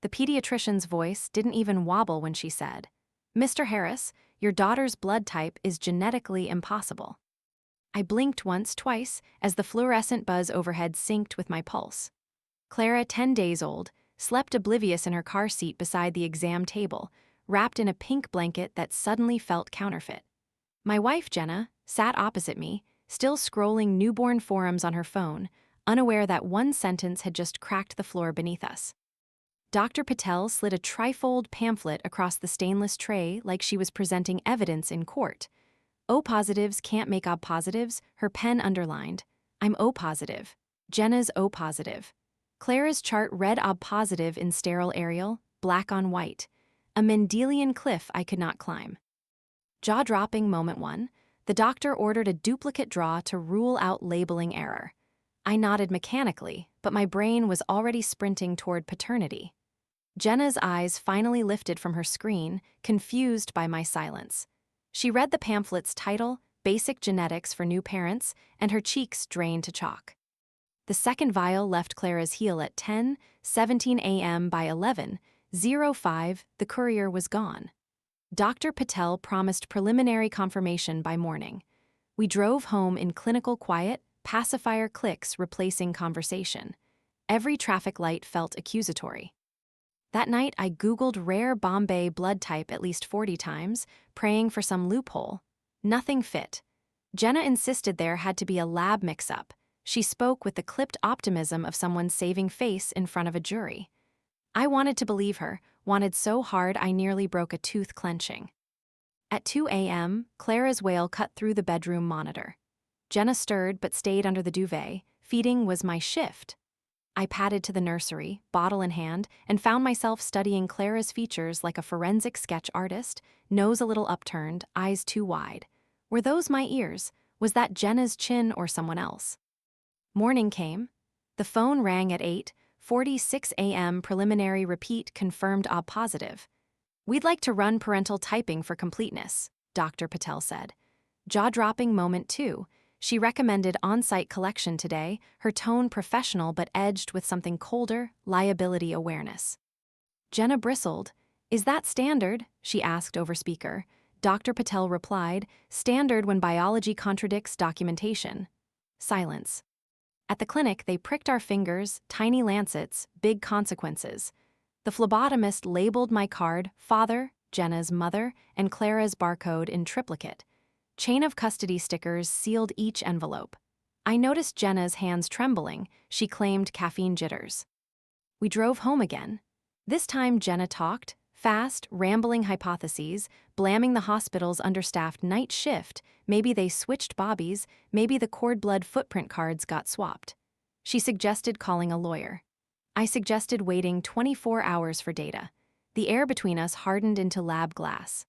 The pediatrician's voice didn't even wobble when she said, "Mr. Harris, your daughter's blood type is genetically impossible." I blinked once, twice, as the fluorescent buzz overhead synced with my pulse. Clara, 10 days old, slept oblivious in her car seat beside the exam table, wrapped in a pink blanket that suddenly felt counterfeit. My wife, Jenna, sat opposite me, still scrolling newborn forums on her phone, unaware that one sentence had just cracked the floor beneath us. Dr. Patel slid a trifold pamphlet across the stainless tray like she was presenting evidence in court. O positives can't make ob positives, her pen underlined. I'm O positive. Jenna's O positive. Clara's chart read ob positive in sterile Arial, black on white. A Mendelian cliff I could not climb. Jaw-dropping moment one, the doctor ordered a duplicate draw to rule out labeling error. I nodded mechanically, but my brain was already sprinting toward paternity. Jenna's eyes finally lifted from her screen, confused by my silence. She read the pamphlet's title, Basic Genetics for New Parents, and her cheeks drained to chalk. The second vial left Clara's heel at 10:17 a.m. By 11:05, the courier was gone. Dr. Patel promised preliminary confirmation by morning. We drove home in clinical quiet, pacifier clicks replacing conversation. Every traffic light felt accusatory. That night, I Googled rare Bombay blood type at least 40 times, praying for some loophole. Nothing fit. Jenna insisted there had to be a lab mix-up. She spoke with the clipped optimism of someone saving face in front of a jury. I wanted to believe her, wanted so hard I nearly broke a tooth clenching. At 2 a.m., Clara's wail cut through the bedroom monitor. Jenna stirred but stayed under the duvet. Feeding was my shift. I padded to the nursery, bottle in hand, and found myself studying Clara's features like a forensic sketch artist, nose a little upturned, eyes too wide. Were those my ears? Was that Jenna's chin or someone else? Morning came. The phone rang at 8:46 a.m. Preliminary repeat confirmed ob positive. "We'd like to run parental typing for completeness," Dr. Patel said. Jaw-dropping moment two. She recommended on-site collection today, her tone professional but edged with something colder, liability awareness. Jenna bristled. "Is that standard?" she asked over speaker. Dr. Patel replied, "Standard when biology contradicts documentation." Silence. At the clinic, they pricked our fingers, tiny lancets, big consequences. The phlebotomist labeled my card, father, Jenna's mother, and Clara's barcode in triplicate. Chain of custody stickers sealed each envelope. I noticed Jenna's hands trembling. She claimed caffeine jitters. We drove home again. This time Jenna talked, fast, rambling hypotheses, blaming the hospital's understaffed night shift. Maybe they switched bobbies, maybe the cord blood footprint cards got swapped. She suggested calling a lawyer. I suggested waiting 24 hours for data. The air between us hardened into lab glass.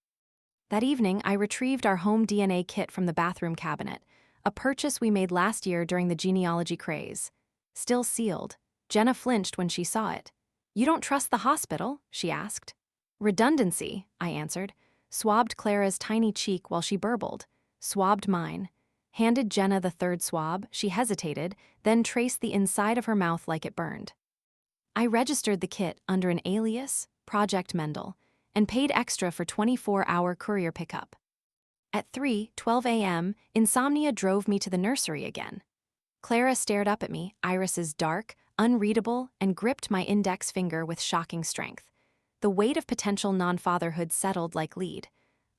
That evening, I retrieved our home DNA kit from the bathroom cabinet, a purchase we made last year during the genealogy craze. Still sealed. Jenna flinched when she saw it. "You don't trust the hospital?" she asked. "Redundancy," I answered. Swabbed Clara's tiny cheek while she burbled. Swabbed mine. Handed Jenna the third swab. She hesitated, then traced the inside of her mouth like it burned. I registered the kit under an alias, Project Mendel, and paid extra for 24-hour courier pickup. At 3:12 a.m., insomnia drove me to the nursery again. Clara stared up at me, irises dark, unreadable, and gripped my index finger with shocking strength. The weight of potential non-fatherhood settled like lead.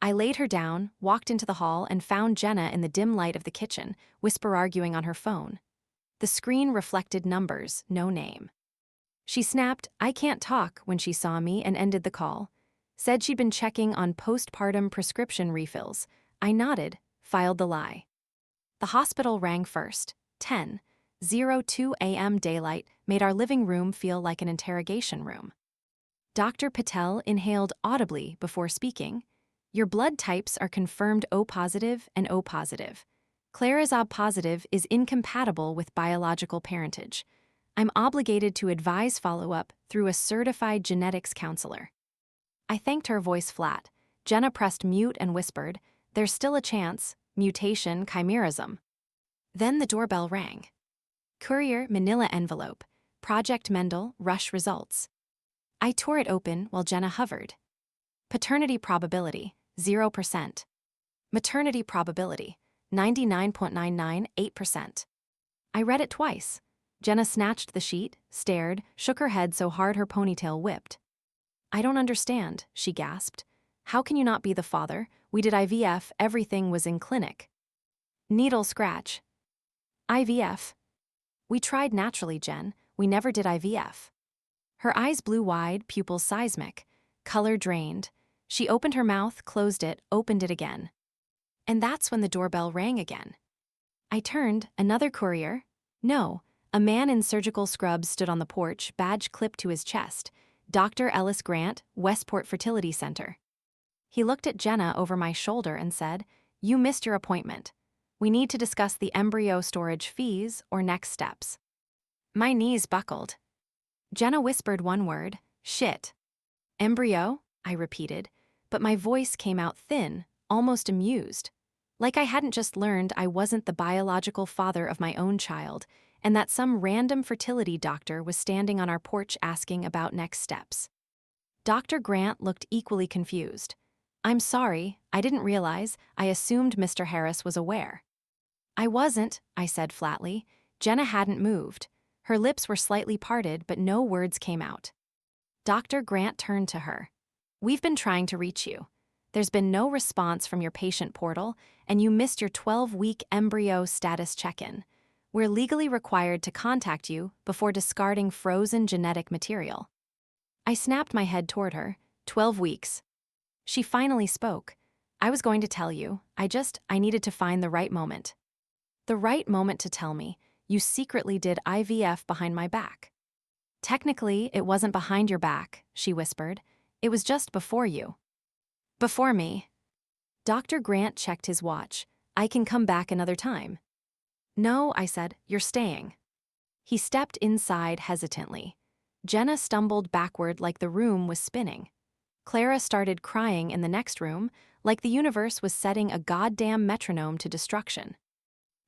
I laid her down, walked into the hall, and found Jenna in the dim light of the kitchen, whisper-arguing on her phone. The screen reflected numbers, no name. She snapped, "I can't talk," when she saw me and ended the call. Said she'd been checking on postpartum prescription refills. I nodded, filed the lie. The hospital rang first. 10:02 a.m. daylight made our living room feel like an interrogation room. Dr. Patel inhaled audibly before speaking. "Your blood types are confirmed O positive and O positive. Clara's O positive is incompatible with biological parentage. I'm obligated to advise follow-up through a certified genetics counselor." I thanked her, voice flat. Jenna pressed mute and whispered, "There's still a chance, mutation, chimerism." Then the doorbell rang. Courier, manila envelope. Project Mendel, rush results. I tore it open while Jenna hovered. Paternity probability, 0%. Maternity probability, 99.998%. I read it twice. Jenna snatched the sheet, stared, shook her head so hard her ponytail whipped. I don't understand, she gasped. How can you not be the father? We did IVF, everything was in clinic. Needle scratch. IVF. We tried naturally, Jen. We never did IVF. Her eyes blew wide, pupils seismic. Color drained. She opened her mouth, closed it, opened it again. And that's when the doorbell rang again. I turned, another courier? No, a man in surgical scrubs stood on the porch, badge clipped to his chest. Dr. Ellis Grant, Westport Fertility Center. He looked at Jenna over my shoulder and said, "You missed your appointment. We need to discuss the embryo storage fees or next steps." My knees buckled. Jenna whispered one word, "Shit." Embryo? I repeated, but my voice came out thin, almost amused. Like I hadn't just learned I wasn't the biological father of my own child, and that some random fertility doctor was standing on our porch asking about next steps. Dr. Grant looked equally confused. "I'm sorry, I didn't realize, I assumed Mr. Harris was aware." "I wasn't," I said flatly. Jenna hadn't moved. Her lips were slightly parted, but no words came out. Dr. Grant turned to her. "We've been trying to reach you. There's been no response from your patient portal, and you missed your 12-week embryo status check-in. We're legally required to contact you before discarding frozen genetic material." I snapped my head toward her. 12 weeks. She finally spoke. "I was going to tell you. I needed to find the right moment." "The right moment to tell me you secretly did IVF behind my back." "Technically, it wasn't behind your back," she whispered. "It was just before you." "Before me." Dr. Grant checked his watch. "I can come back another time." "No," I said, "you're staying." He stepped inside hesitantly. Jenna stumbled backward like the room was spinning. Clara started crying in the next room, like the universe was setting a goddamn metronome to destruction.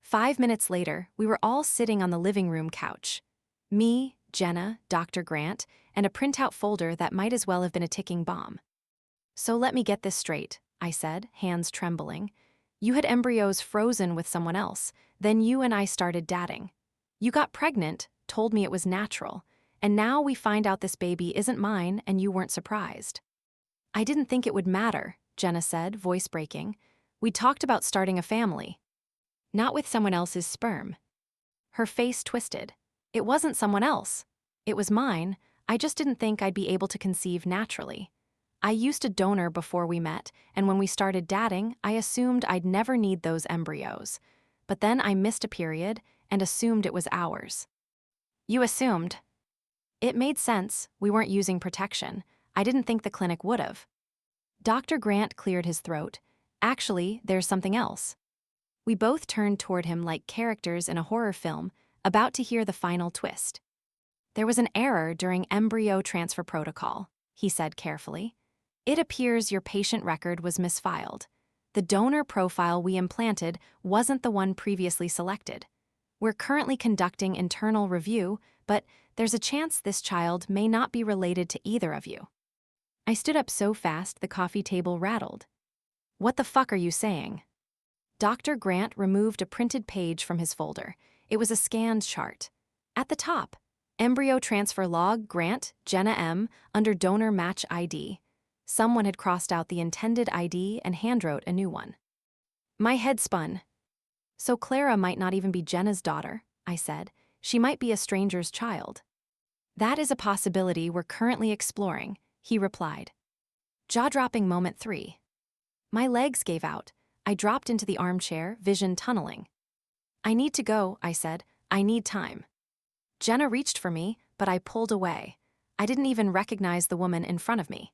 5 minutes later, we were all sitting on the living room couch. Me, Jenna, Dr. Grant, and a printout folder that might as well have been a ticking bomb. "So let me get this straight," I said, hands trembling. "You had embryos frozen with someone else, then you and I started dating. You got pregnant, told me it was natural, and now we find out this baby isn't mine and you weren't surprised." "I didn't think it would matter," Jenna said, voice breaking. "We talked about starting a family. Not with someone else's sperm." Her face twisted. "It wasn't someone else. It was mine. I just didn't think I'd be able to conceive naturally. I used a donor before we met, and when we started dating, I assumed I'd never need those embryos. But then I missed a period and assumed it was ours." "You assumed?" "It made sense. We weren't using protection. I didn't think the clinic would have." Dr. Grant cleared his throat. "Actually, there's something else." We both turned toward him like characters in a horror film, about to hear the final twist. "There was an error during embryo transfer protocol," he said carefully. "It appears your patient record was misfiled. The donor profile we implanted wasn't the one previously selected. We're currently conducting internal review, but there's a chance this child may not be related to either of you." I stood up so fast the coffee table rattled. "What the fuck are you saying?" Dr. Grant removed a printed page from his folder. It was a scanned chart. At the top, embryo transfer log, Grant, Jenna M., under donor match ID. Someone had crossed out the intended ID and handwrote a new one. My head spun. "So Clara might not even be Jenna's daughter," I said. "She might be a stranger's child." "That is a possibility we're currently exploring," he replied. Jaw-dropping moment 3. My legs gave out. I dropped into the armchair, vision tunneling. "I need to go," I said. "I need time." Jenna reached for me, but I pulled away. I didn't even recognize the woman in front of me.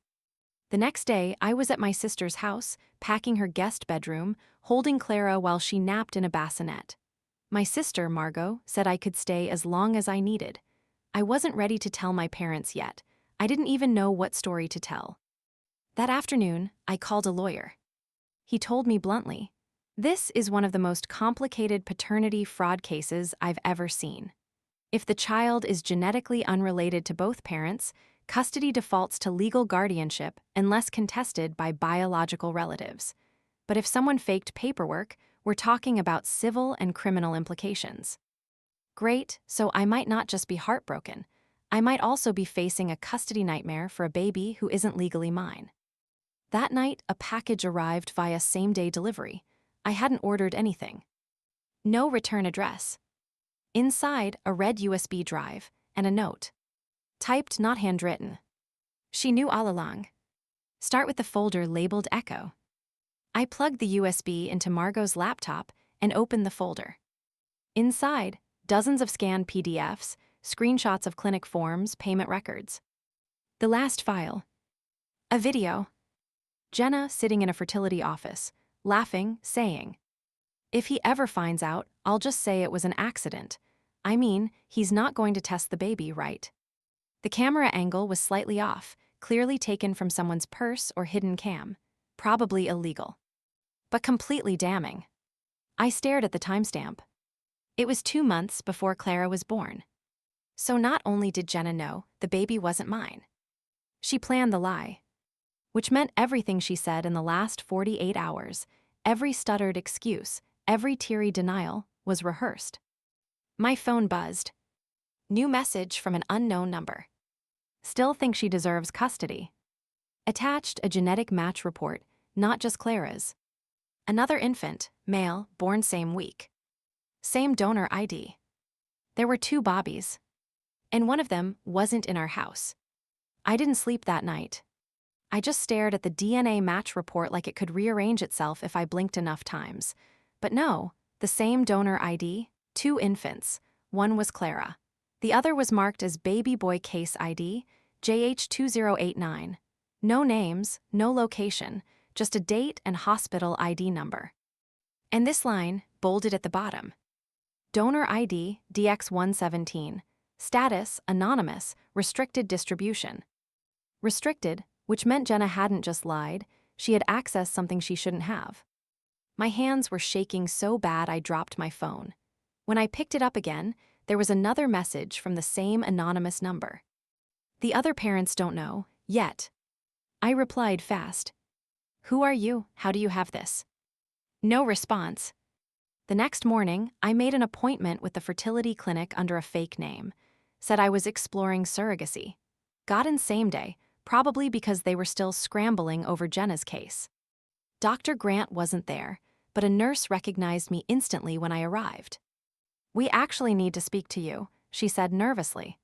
The next day, I was at my sister's house, packing her guest bedroom, holding Clara while she napped in a bassinet. My sister, Margot, said I could stay as long as I needed. I wasn't ready to tell my parents yet. I didn't even know what story to tell. That afternoon, I called a lawyer. He told me bluntly, "This is one of the most complicated paternity fraud cases I've ever seen. If the child is genetically unrelated to both parents, custody defaults to legal guardianship unless contested by biological relatives. But if someone faked paperwork, we're talking about civil and criminal implications. Great, so I might not just be heartbroken. I might also be facing a custody nightmare for a baby who isn't legally mine. That night, a package arrived via same-day delivery. I hadn't ordered anything. No return address. Inside, a red USB drive and a note. Typed, not handwritten. She knew all along. Start with the folder labeled Echo. I plugged the USB into Margot's laptop and opened the folder. Inside, dozens of scanned PDFs, screenshots of clinic forms, payment records. The last file. A video. Jenna sitting in a fertility office, laughing, saying, "If he ever finds out, I'll just say it was an accident. I mean, he's not going to test the baby, right?" The camera angle was slightly off, clearly taken from someone's purse or hidden cam. Probably illegal. But completely damning. I stared at the timestamp. It was 2 months before Clara was born. So not only did Jenna know the baby wasn't mine, she planned the lie. Which meant everything she said in the last 48 hours, every stuttered excuse, every teary denial, was rehearsed. My phone buzzed. New message from an unknown number. Still think she deserves custody. Attached, a genetic match report, not just Clara's. Another infant, male, born same week. Same donor ID. There were 2 Bobbies. And one of them wasn't in our house. I didn't sleep that night. I just stared at the DNA match report like it could rearrange itself if I blinked enough times. But no, the same donor ID, 2 infants. One was Clara. The other was marked as baby boy case ID, JH2089. No names, no location, just a date and hospital ID number. And this line, bolded at the bottom. Donor ID, DX117. Status, anonymous, restricted distribution. Restricted, which meant Jenna hadn't just lied, she had accessed something she shouldn't have. My hands were shaking so bad I dropped my phone. When I picked it up again, there was another message from the same anonymous number. The other parents don't know, yet. I replied fast. Who are you? How do you have this? No response. The next morning, I made an appointment with the fertility clinic under a fake name. Said I was exploring surrogacy. Got in same day, probably because they were still scrambling over Jenna's case. Dr. Grant wasn't there, but a nurse recognized me instantly when I arrived. "We actually need to speak to you," she said nervously.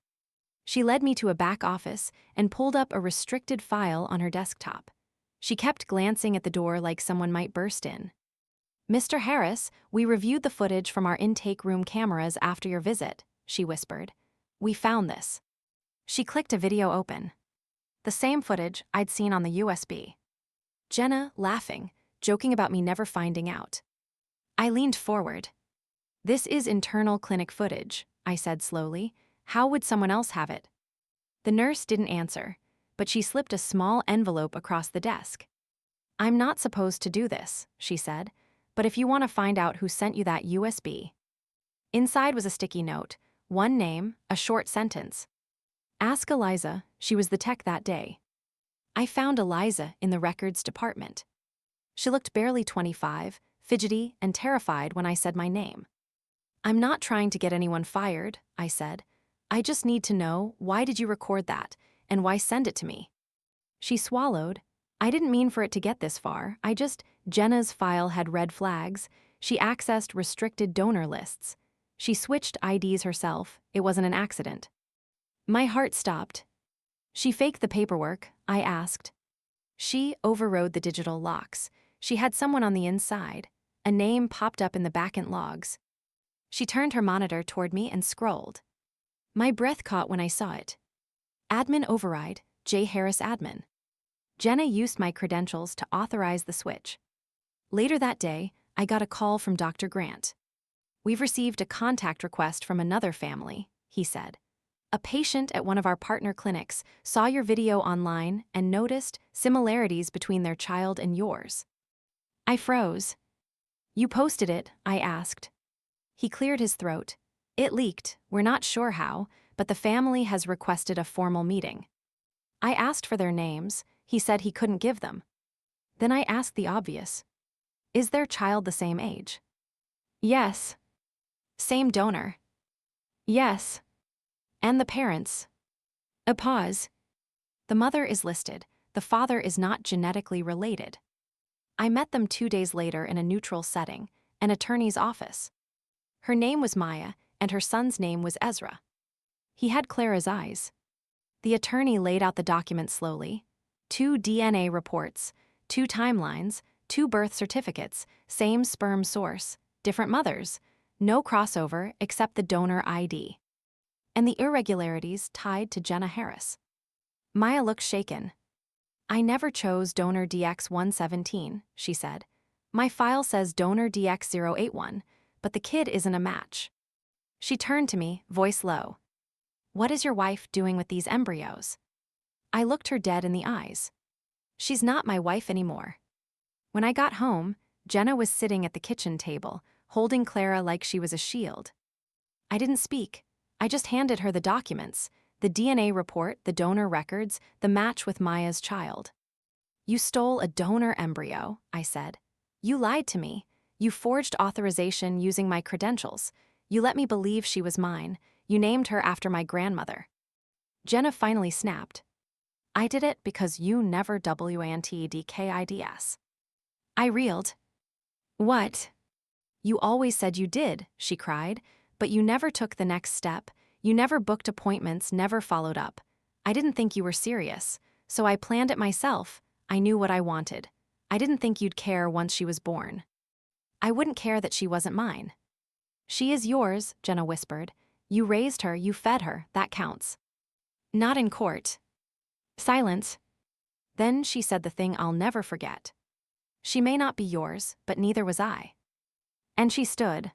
She led me to a back office and pulled up a restricted file on her desktop. She kept glancing at the door like someone might burst in. "Mr. Harris, we reviewed the footage from our intake room cameras after your visit," she whispered. "We found this." She clicked a video open. The same footage I'd seen on the USB. Jenna, laughing, joking about me never finding out. I leaned forward. "This is internal clinic footage," I said slowly. "How would someone else have it?" The nurse didn't answer, but she slipped a small envelope across the desk. "I'm not supposed to do this," she said, "but if you want to find out who sent you that USB." Inside was a sticky note, one name, a short sentence. "Ask Eliza, she was the tech that day." I found Eliza in the records department. She looked barely 25, fidgety and terrified when I said my name. "I'm not trying to get anyone fired," I said. "I just need to know, why did you record that, and why send it to me?" She swallowed. "I didn't mean for it to get this far. Jenna's file had red flags. She accessed restricted donor lists. She switched IDs herself. It wasn't an accident." My heart stopped. "She faked the paperwork?" I asked. "She overrode the digital locks. She had someone on the inside. A name popped up in the backend logs." She turned her monitor toward me and scrolled. My breath caught when I saw it. Admin override, J. Harris admin. Jenna used my credentials to authorize the switch. Later that day, I got a call from Dr. Grant. "We've received a contact request from another family," he said. "A patient at one of our partner clinics saw your video online and noticed similarities between their child and yours." I froze. "You posted it?" I asked. He cleared his throat. "It leaked, we're not sure how, but the family has requested a formal meeting." I asked for their names. He said he couldn't give them. Then I asked the obvious. Is their child the same age? Yes. Same donor? Yes. And the parents? A pause. The mother is listed. The father is not genetically related. I met them 2 days later in a neutral setting, an attorney's office. Her name was Maya, and her son's name was Ezra. He had Clara's eyes. The attorney laid out the document slowly. 2 DNA reports, 2 timelines, 2 birth certificates, same sperm source, different mothers, no crossover except the donor ID. And the irregularities tied to Jenna Harris. Maya looked shaken. I never chose donor DX117, she said. My file says donor DX081, but the kid isn't a match. She turned to me, voice low. What is your wife doing with these embryos? I looked her dead in the eyes. She's not my wife anymore. When I got home, Jenna was sitting at the kitchen table, holding Clara like she was a shield. I didn't speak. I just handed her the documents, the DNA report, the donor records, the match with Maya's child. You stole a donor embryo, I said. You lied to me. You forged authorization using my credentials. You let me believe she was mine. You named her after my grandmother. Jenna finally snapped. I did it because you never WANTEDKIDS. I reeled. What? You always said you did, she cried, but you never took the next step. You never booked appointments, never followed up. I didn't think you were serious, so I planned it myself. I knew what I wanted. I didn't think you'd care once she was born. I wouldn't care that she wasn't mine. She is yours, Jenna whispered. You raised her, you fed her, that counts. Not in court. Silence. Then she said the thing I'll never forget. She may not be yours, but neither was I. And she stood.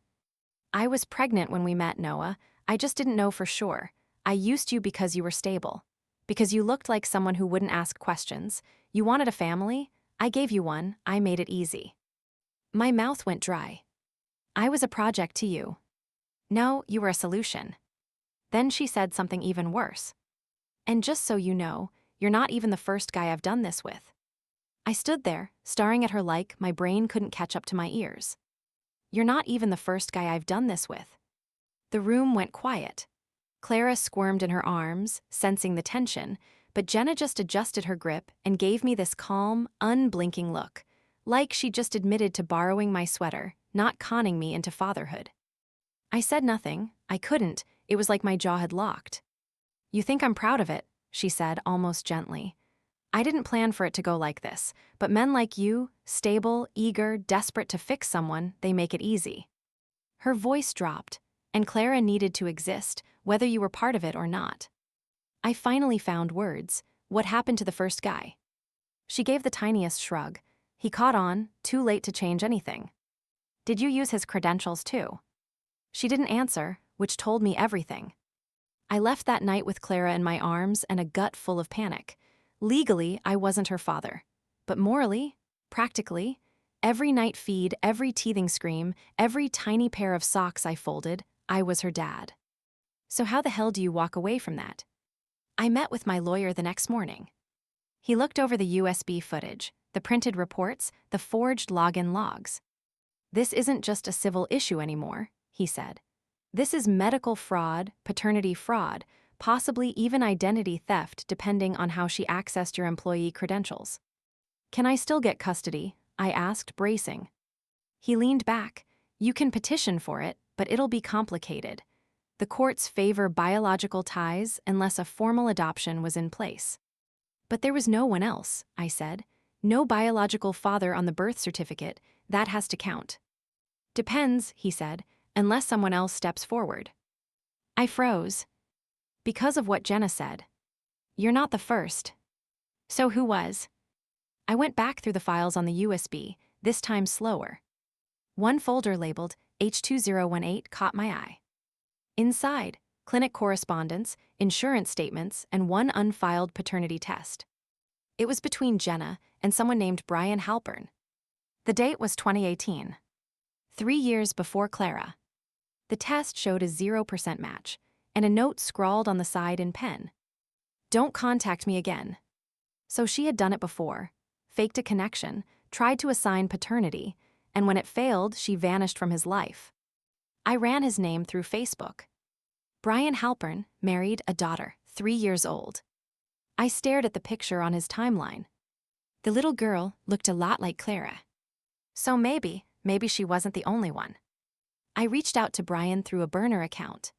I was pregnant when we met, Noah. I just didn't know for sure. I used you because you were stable. Because you looked like someone who wouldn't ask questions. You wanted a family? I gave you one. I made it easy. My mouth went dry. I was a project to you. No, you were a solution. Then she said something even worse. And just so you know, you're not even the first guy I've done this with. I stood there, staring at her like my brain couldn't catch up to my ears. You're not even the first guy I've done this with. The room went quiet. Clara squirmed in her arms, sensing the tension, but Jenna just adjusted her grip and gave me this calm, unblinking look, like she just admitted to borrowing my sweater, not conning me into fatherhood. I said nothing. I couldn't. It was like my jaw had locked. You think I'm proud of it, she said almost gently. I didn't plan for it to go like this, but men like you, stable, eager, desperate to fix someone, they make it easy. Her voice dropped, and Clara needed to exist, whether you were part of it or not. I finally found words. What happened to the first guy? She gave the tiniest shrug. He caught on, too late to change anything. Did you use his credentials too? She didn't answer, which told me everything. I left that night with Clara in my arms and a gut full of panic. Legally, I wasn't her father. But morally, practically, every night feed, every teething scream, every tiny pair of socks I folded, I was her dad. So how the hell do you walk away from that? I met with my lawyer the next morning. He looked over the USB footage, the printed reports, the forged login logs. This isn't just a civil issue anymore, he said. This is medical fraud, paternity fraud, possibly even identity theft depending on how she accessed your employee credentials. Can I still get custody? I asked, bracing. He leaned back. You can petition for it, but it'll be complicated. The courts favor biological ties unless a formal adoption was in place. But there was no one else, I said. No biological father on the birth certificate. That has to count. Depends, he said, unless someone else steps forward. I froze. Because of what Jenna said. You're not the first. So who was? I went back through the files on the USB, this time slower. One folder labeled H2018 caught my eye. Inside, clinic correspondence, insurance statements, and one unfiled paternity test. It was between Jenna and someone named Brian Halpern. The date was 2018. 3 years before Clara. The test showed a 0% match, and a note scrawled on the side in pen. Don't contact me again. So she had done it before, faked a connection, tried to assign paternity, and when it failed, she vanished from his life. I ran his name through Facebook. Brian Halpern, married, a daughter, 3 years old. I stared at the picture on his timeline. The little girl looked a lot like Clara. So maybe she wasn't the only one. I reached out to Brian through a burner account.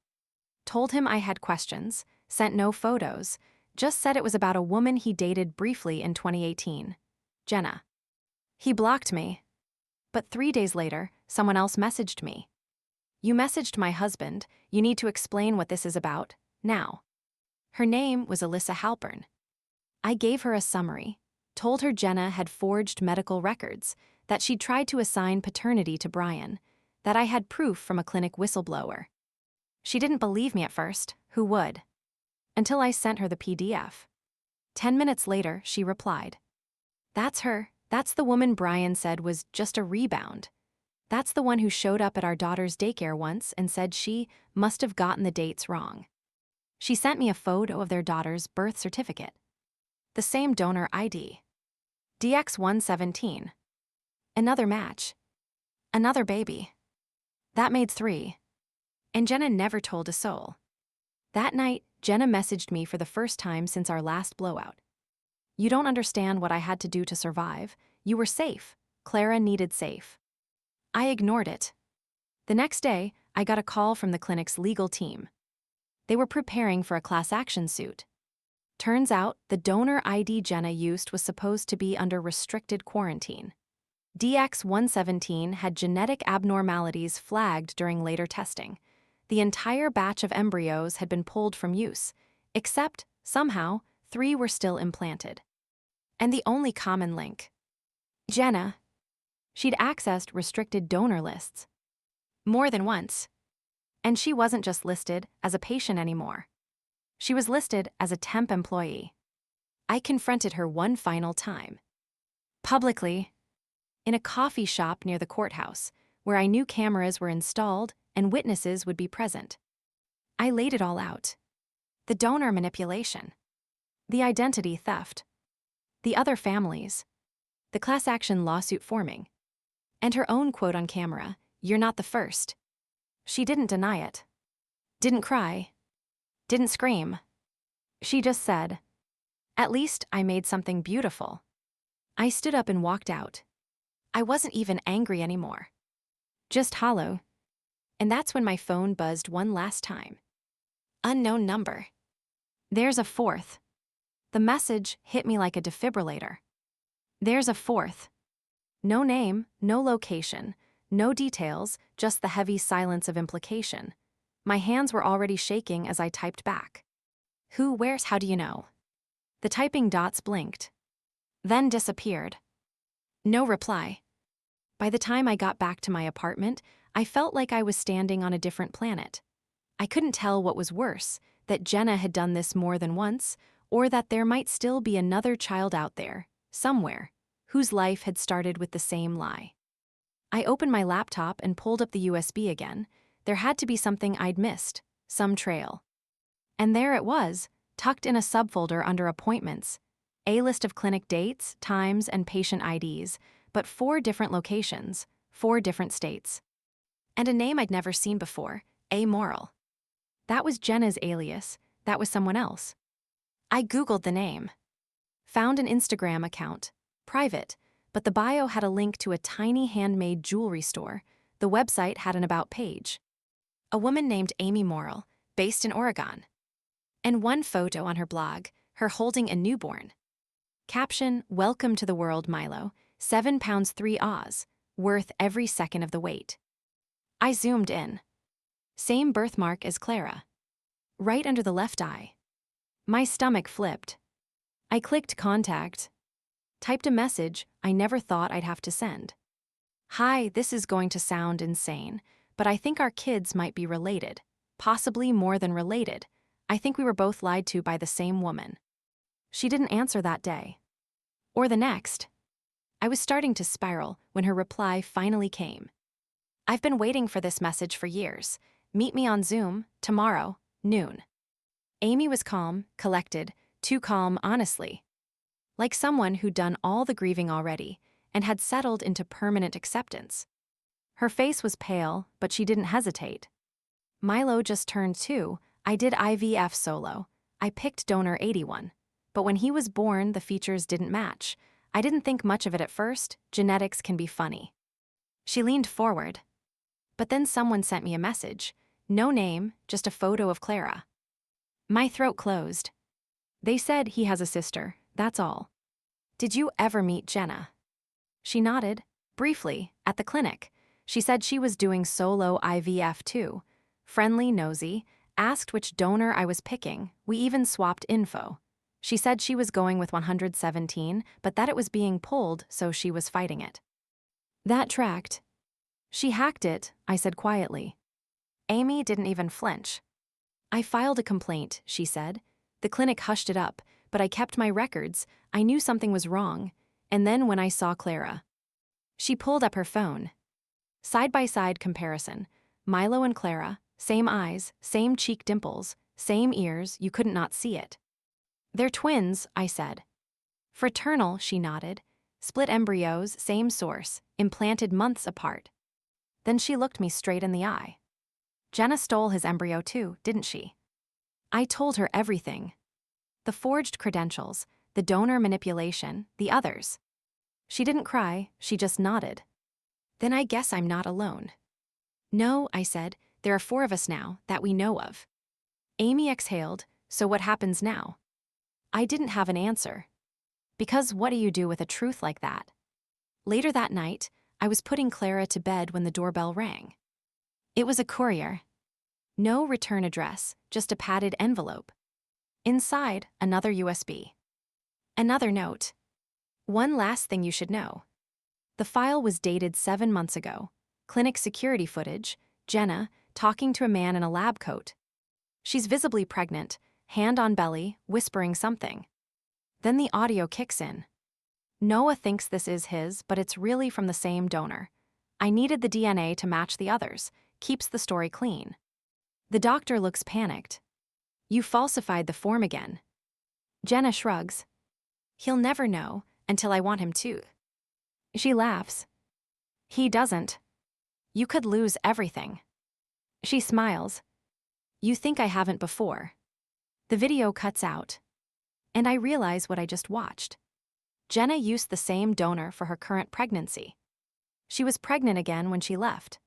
Told him I had questions, sent no photos, just said it was about a woman he dated briefly in 2018, Jenna. He blocked me. But 3 days later, someone else messaged me. You messaged my husband, you need to explain what this is about, now. Her name was Alyssa Halpern. I gave her a summary, told her Jenna had forged medical records, that she'd tried to assign paternity to Brian, that I had proof from a clinic whistleblower. She didn't believe me at first, who would? Until I sent her the PDF. 10 minutes later, she replied. That's her, that's the woman Brian said was just a rebound. That's the one who showed up at our daughter's daycare once and said she must have gotten the dates wrong. She sent me a photo of their daughter's birth certificate. The same donor ID. DX117. Another match. Another baby. That made 3. And Jenna never told a soul. That night, Jenna messaged me for the first time since our last blowout. You don't understand what I had to do to survive. You were safe. Clara needed safe. I ignored it. The next day, I got a call from the clinic's legal team. They were preparing for a class action suit. Turns out, the donor ID Jenna used was supposed to be under restricted quarantine. DX117 had genetic abnormalities flagged during later testing. The entire batch of embryos had been pulled from use, except, somehow, 3 were still implanted. And the only common link. Jenna. She'd accessed restricted donor lists. More than once. And she wasn't just listed as a patient anymore. She was listed as a temp employee. I confronted her one final time. Publicly. In a coffee shop near the courthouse, where I knew cameras were installed and witnesses would be present. I laid it all out. The donor manipulation. The identity theft. The other families. The class action lawsuit forming. And her own quote on camera, "You're not the first." She didn't deny it. Didn't cry. Didn't scream. She just said, "At least I made something beautiful." I stood up and walked out. I wasn't even angry anymore. Just hollow. And that's when my phone buzzed one last time. Unknown number. There's a 4th. The message hit me like a defibrillator. There's a 4th. No name, no location, no details, just the heavy silence of implication. My hands were already shaking as I typed back. Who, where's, how do you know? The typing dots blinked. Then disappeared. No reply. By the time I got back to my apartment, I felt like I was standing on a different planet. I couldn't tell what was worse, that Jenna had done this more than once, or that there might still be another child out there, somewhere, whose life had started with the same lie. I opened my laptop and pulled up the USB again. There had to be something I'd missed, some trail. And there it was, tucked in a subfolder under appointments, a list of clinic dates, times, and patient IDs, but 4 different locations, 4 different states. And a name I'd never seen before, Amoral. That was Jenna's alias, that was someone else. I Googled the name. Found an Instagram account, private, but the bio had a link to a tiny handmade jewelry store. The website had an about page. A woman named Amy Morrill, based in Oregon. And one photo on her blog, her holding a newborn. Caption, "Welcome to the world, Milo, 7 pounds 3 Oz, worth every second of the wait." I zoomed in. Same birthmark as Clara. Right under the left eye. My stomach flipped. I clicked contact. Typed a message I never thought I'd have to send. "Hi, this is going to sound insane, but I think our kids might be related. Possibly more than related. I think we were both lied to by the same woman." She didn't answer that day. Or the next. I was starting to spiral when her reply finally came. "I've been waiting for this message for years. Meet me on Zoom, tomorrow, noon." Amy was calm, collected, Too calm, honestly. Like someone who'd done all the grieving already and had settled into permanent acceptance. Her face was pale, but she didn't hesitate. Milo just turned 2. I did IVF solo. I picked donor 81. But when he was born, the features didn't match. I didn't think much of it at first. Genetics can be funny. She leaned forward. But then someone sent me a message. No name, just a photo of Clara. My throat closed. They said he has a sister, that's all. Did you ever meet Jenna? She nodded, briefly, at the clinic. She said she was doing solo IVF too. Friendly, nosy, asked which donor I was picking. We even swapped info. She said she was going with 117, but that it was being pulled, so she was fighting it. That tracked. She hacked it, I said quietly. Amy didn't even flinch. I filed a complaint, she said. The clinic hushed it up, but I kept my records. I knew something was wrong. And then when I saw Clara. She pulled up her phone. Side-by-side comparison. Milo and Clara, same eyes, same cheek dimples, same ears, you couldn't not see it. They're twins, I said. Fraternal, she nodded. Split embryos, same source, implanted months apart. Then she looked me straight in the eye. Jenna stole his embryo too, didn't she? I told her everything. The forged credentials, the donor manipulation, the others. She didn't cry, she just nodded. Then I guess I'm not alone. No, I said, there are 4 of us now, that we know of. Amy exhaled, so what happens now? I didn't have an answer. Because what do you do with a truth like that? Later that night, I was putting Clara to bed when the doorbell rang. It was a courier. No return address, just a padded envelope. Inside, another USB. Another note. One last thing you should know. The file was dated 7 months ago. Clinic security footage, Jenna, talking to a man in a lab coat. She's visibly pregnant, hand on belly, whispering something. Then the audio kicks in. Noah thinks this is his, but it's really from the same donor. I needed the DNA to match the others, keeps the story clean. The doctor looks panicked. You falsified the form again. Jenna shrugs. He'll never know, until I want him to. She laughs. He doesn't. You could lose everything. She smiles. You think I haven't before. The video cuts out. And I realize what I just watched. Jenna used the same donor for her current pregnancy. She was pregnant again when she left.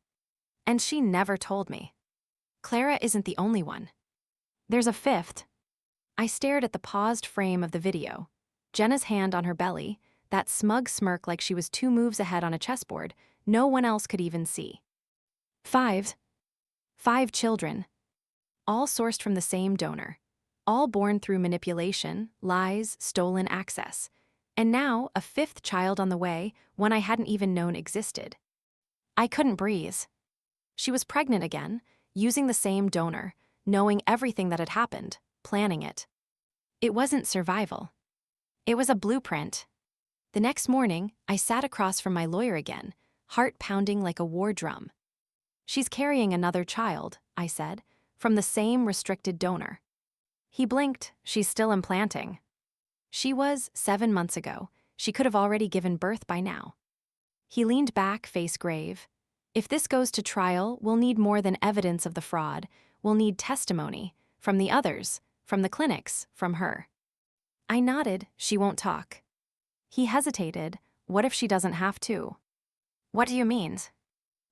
And she never told me. Clara isn't the only one. There's a 5th. I stared at the paused frame of the video. Jenna's hand on her belly, that smug smirk like she was 2 moves ahead on a chessboard, no one else could even see. 5 children. All sourced from the same donor. All born through manipulation, lies, stolen access. And now, a 5th child on the way, one I hadn't even known existed. I couldn't breathe. She was pregnant again, using the same donor, knowing everything that had happened, planning it. It wasn't survival. It was a blueprint. The next morning, I sat across from my lawyer again, heart pounding like a war drum. She's carrying another child, I said, from the same restricted donor. He blinked, she's still implanting. She was 7 months ago. She could have already given birth by now. He leaned back, face grave. If this goes to trial, we'll need more than evidence of the fraud. We'll need testimony, from the others, from the clinics, from her. I nodded, she won't talk. He hesitated, what if she doesn't have to? What do you mean?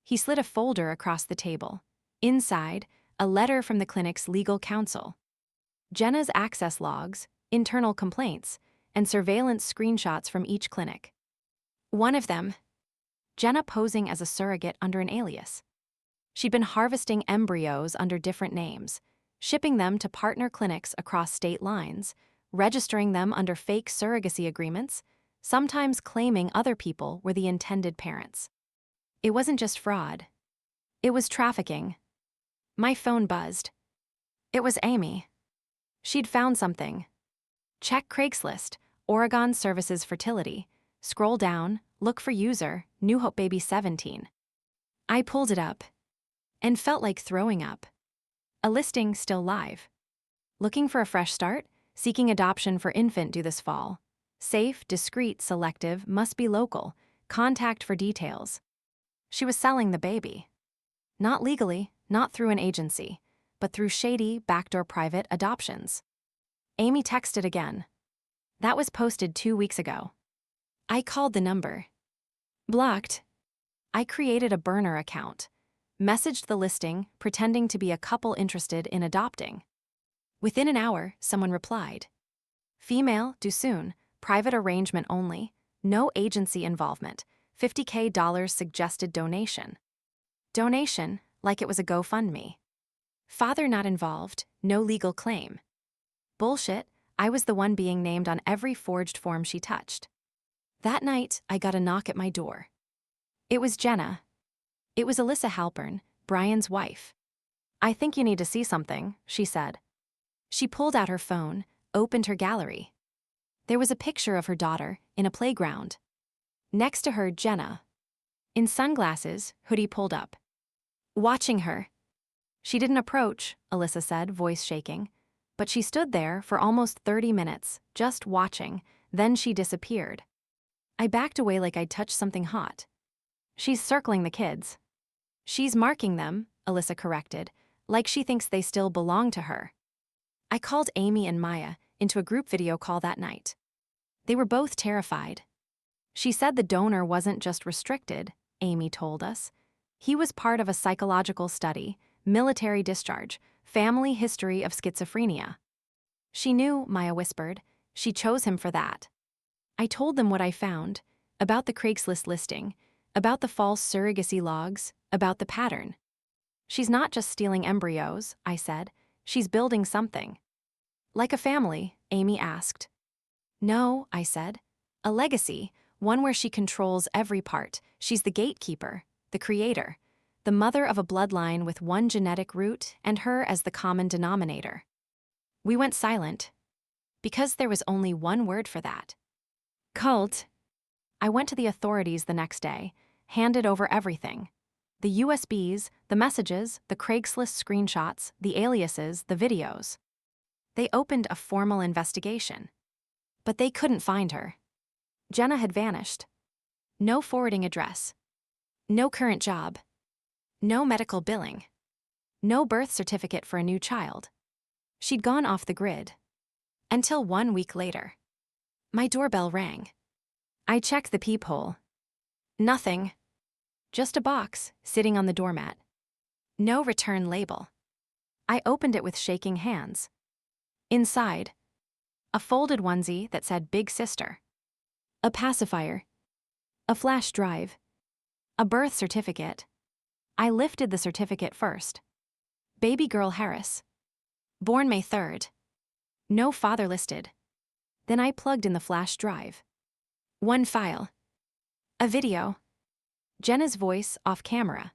He slid a folder across the table. Inside, a letter from the clinic's legal counsel. Jenna's access logs, internal complaints, and surveillance screenshots from each clinic. One of them, Jenna posing as a surrogate under an alias. She'd been harvesting embryos under different names, shipping them to partner clinics across state lines, registering them under fake surrogacy agreements, sometimes claiming other people were the intended parents. It wasn't just fraud. It was trafficking. My phone buzzed. It was Amy. She'd found something. Check Craigslist, Oregon Services Fertility. Scroll down, look for user, New Hope Baby 17. I pulled it up and felt like throwing up. A listing still live. Looking for a fresh start? Seeking adoption for infant due this fall. Safe, discreet, selective, must be local. Contact for details. She was selling the baby. Not legally, not through an agency, but through shady, backdoor private adoptions. Amy texted again. That was posted 2 weeks ago. I called the number. Blocked. I created a burner account. Messaged the listing, pretending to be a couple interested in adopting. Within an hour, someone replied. Female, due soon, private arrangement only, no agency involvement, $50K suggested donation. Donation, like it was a GoFundMe. Father not involved, no legal claim. Bullshit, I was the one being named on every forged form she touched. That night, I got a knock at my door. It was Jenna. It was Alyssa Halpern, Brian's wife. I think you need to see something, she said. She pulled out her phone, opened her gallery. There was a picture of her daughter, in a playground. Next to her, Jenna. In sunglasses, hoodie pulled up. Watching her. She didn't approach, Alyssa said, voice shaking. But she stood there for almost 30 minutes, just watching, then she disappeared. I backed away like I'd touched something hot. She's circling the kids. She's marking them, Alyssa corrected, like she thinks they still belong to her. I called Amy and Maya into a group video call that night. They were both terrified. She said the donor wasn't just restricted, Amy told us. He was part of a psychological study, military discharge, family history of schizophrenia. She knew, Maya whispered. She chose him for that. I told them what I found, about the Craigslist listing, about the false surrogacy logs, about the pattern. She's not just stealing embryos, I said. She's building something. Like a family, Amy asked. No, I said. A legacy, one where she controls every part. She's the gatekeeper, the creator, the mother of a bloodline with one genetic root and her as the common denominator. We went silent, because there was only one word for that. Cult. I went to the authorities the next day, handed over everything. The USBs, the messages, the Craigslist screenshots, the aliases, the videos. They opened a formal investigation. But they couldn't find her. Jenna had vanished. No forwarding address. No current job. No medical billing. No birth certificate for a new child. She'd gone off the grid. Until 1 week later. My doorbell rang. I checked the peephole. Nothing. Just a box, sitting on the doormat. No return label. I opened it with shaking hands. Inside, a folded onesie that said Big Sister. A pacifier. A flash drive. A birth certificate. I lifted the certificate first. Baby girl Harris. Born May 3rd. No father listed. Then I plugged in the flash drive. One file. A video. Jenna's voice off camera.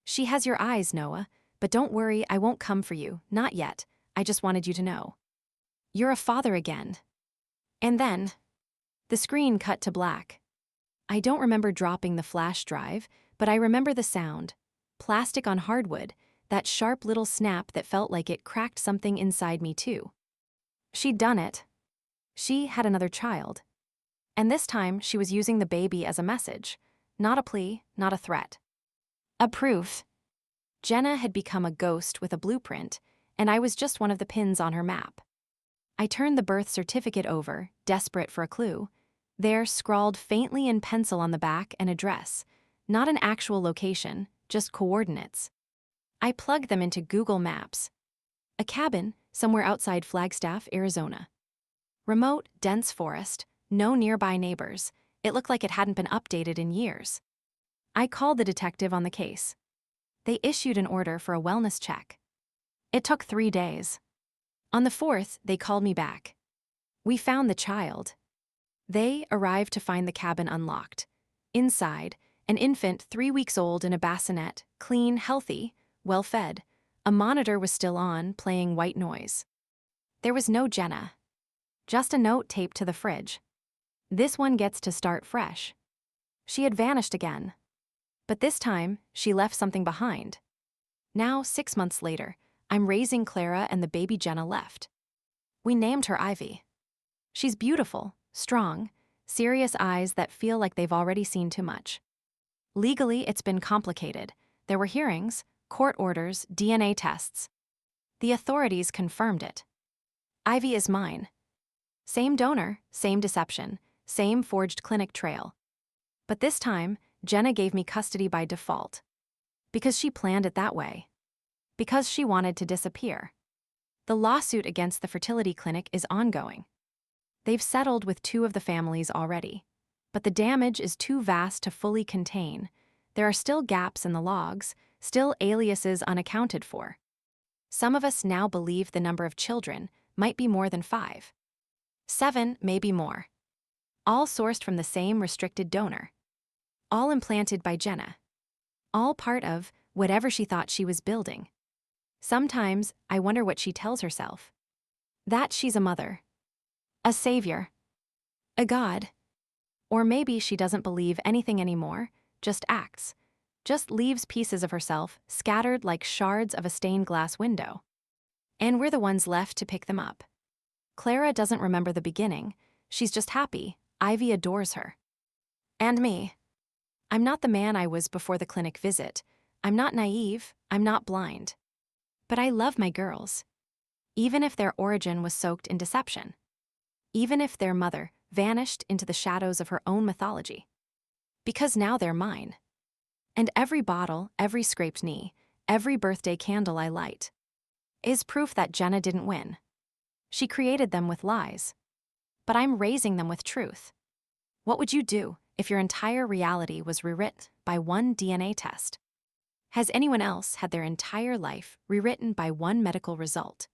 She has your eyes, Noah, but don't worry, I won't come for you, not yet. I just wanted you to know. You're a father again. And then, the screen cut to black. I don't remember dropping the flash drive, but I remember the sound. Plastic on hardwood, that sharp little snap that felt like it cracked something inside me too. She'd done it. She had another child. And this time she was using the baby as a message. Not a plea, not a threat. A proof. Jenna had become a ghost with a blueprint, and I was just one of the pins on her map. I turned the birth certificate over, desperate for a clue. There, scrawled faintly in pencil on the back, an address. Not an actual location, just coordinates. I plugged them into Google Maps. A cabin, somewhere outside Flagstaff, Arizona. Remote, dense forest, no nearby neighbors. It looked like it hadn't been updated in years. I called the detective on the case. They issued an order for a wellness check. It took 3 days. On the 4th, they called me back. We found the child. They arrived to find the cabin unlocked. Inside, an infant 3 weeks old in a bassinet, clean, healthy, well-fed. A monitor was still on, playing white noise. There was no Jenna. Just a note taped to the fridge. This one gets to start fresh. She had vanished again. But this time, she left something behind. Now, 6 months later, I'm raising Clara and the baby Jenna left. We named her Ivy. She's beautiful, strong, serious eyes that feel like they've already seen too much. Legally, it's been complicated. There were hearings, court orders, DNA tests. The authorities confirmed it. Ivy is mine. Same donor, same deception, same forged clinic trail. But this time, Jenna gave me custody by default. Because she planned it that way. Because she wanted to disappear. The lawsuit against the fertility clinic is ongoing. They've settled with 2 of the families already. But the damage is too vast to fully contain. There are still gaps in the logs, still aliases unaccounted for. Some of us now believe the number of children might be more than 5. 7, maybe more. All sourced from the same restricted donor. All implanted by Jenna. All part of whatever she thought she was building. Sometimes I wonder what she tells herself. That she's a mother. A savior. A god. Or maybe she doesn't believe anything anymore, just acts. Just leaves pieces of herself scattered like shards of a stained glass window. And we're the ones left to pick them up. Clara doesn't remember the beginning. She's just happy. Ivy adores her. And me. I'm not the man I was before the clinic visit. I'm not naive. I'm not blind. But I love my girls. Even if their origin was soaked in deception. Even if their mother vanished into the shadows of her own mythology. Because now they're mine. And every bottle, every scraped knee, every birthday candle I light is proof that Jenna didn't win. She created them with lies. But I'm raising them with truth. What would you do if your entire reality was rewritten by one DNA test? Has anyone else had their entire life rewritten by one medical result?